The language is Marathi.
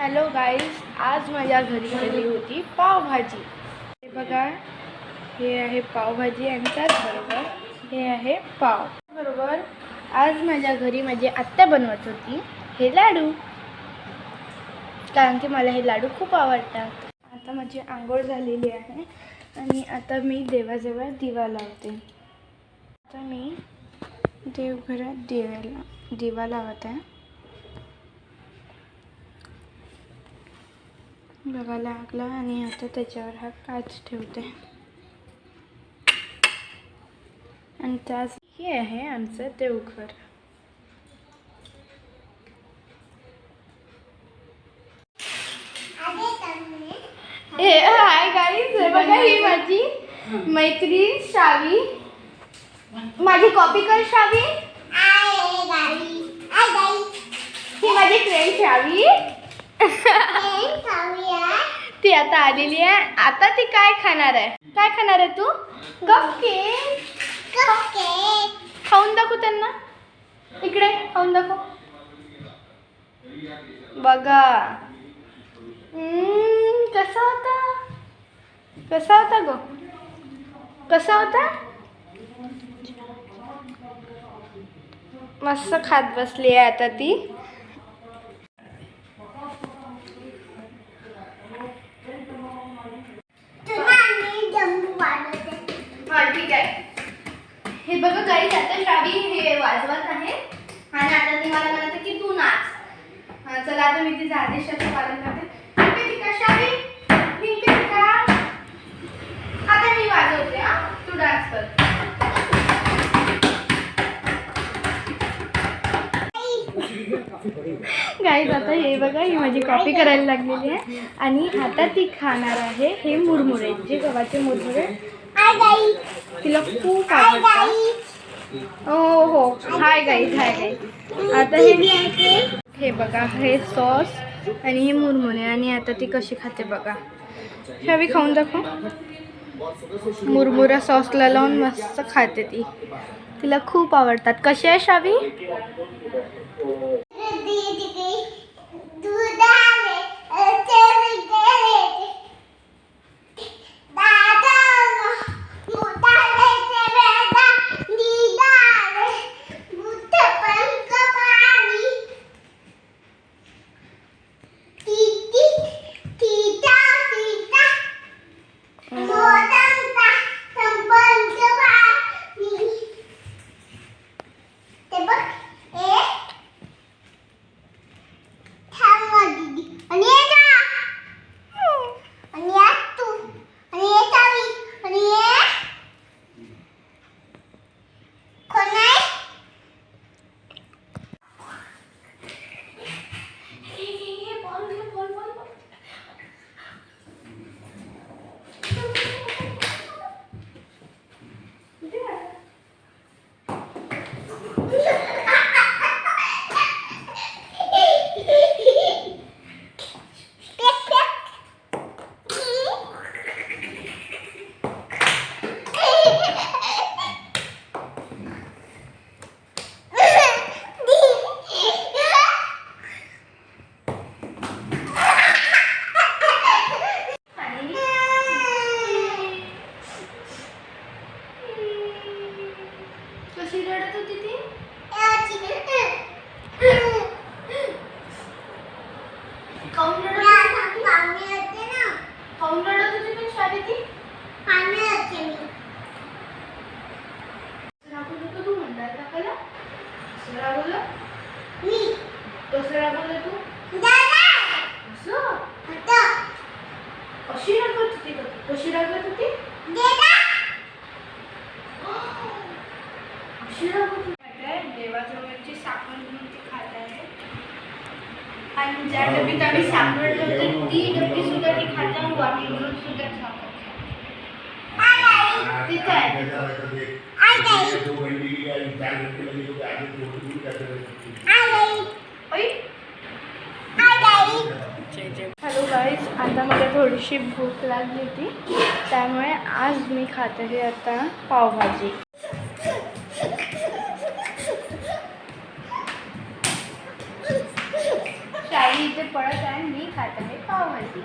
हॅलो गाईज, आज माझ्या घरी केली होती पावभाजी. हे बघा, हे आहे पावभाजी आणि त्याचबरोबर हे आहे पाव. बरोबर आज माझ्या घरी माझी आत्या बनवत होती हे लाडू, कारण की मला हे लाडू खूप आवडतात. आता माझी आंघोळ झालेली आहे आणि आता मी देवाजवळ दिवा लावते. आता मी देवघरात दिवा लावत आहे. बघा लागला आणि आता त्याच्यावर हा काच ठेवते. आणि त्याच हे आहे आमचं देवघर. हाय गाईज, बघा ही माझी मैत्रीण शावी. माझी कॉपी कर शावी. ही माझी फ्रेंड शावी. ती आता आलेली आहे. आता ती काय खाणार आहे? काय खाणार आहे तू? कपकेक. खाऊन दाखव त्यांना. इकडे खाऊन दाखव. बघा कसा होता? कसा होता गो? कसा होता? मस्त खात बसली आहे आता ती. ठीक आहे. हे बघा गाईज, आता शावी हे वाजवत आहे आणि आता ती मला म्हणते की तू नाच. चला आता मी तिचा आदेशाचं पालन करते. ठीक आहे शावी, ठीक आहे. आता मी वाजवते, तू डान्स कर. गाईज, आता हे बघा, ही माझी कॉपी करायला लागलेली आहे आणि आता ती खाणार आहे हे मुरमुरे, जे गव्हाचे मुरमुरे. तिला खूप आवडतात. हो, हाय गाईज, हाय गाईज. आता हे बघा, हे सॉस आणि हे मुरमुरे आणि आता ती कशी खाते बघा. शावी खाऊन दाखव. मुरमुरा सॉसला लावून मस्त खाते ती. तिला खूप आवडतात. कशी आहे शावी? कशी रडत होती ती? काऊन रडत होती पण शावी ती? रागवलं तू म्हणणार टाकायला? कसं रागवलं? कसं रागवलं तू? असं? कशी रागवत होती? कशी रागवत होती? देवाजवळची साखर घेऊन ती खात आहे आणि ज्या डब्बीत आम्ही साखर ठेवतो ती डब्बी सुद्धा ती खाते आणि वाटी घेऊन सुद्धा खाते. तिथे आहे. हॅलो गाईज, आता मला थोडीशी भूक लागली होती, त्यामुळे आज मी खात आहे आता पावभाजी. शावी इथे पडत आहे, मी खात खात आहे पावभाजी.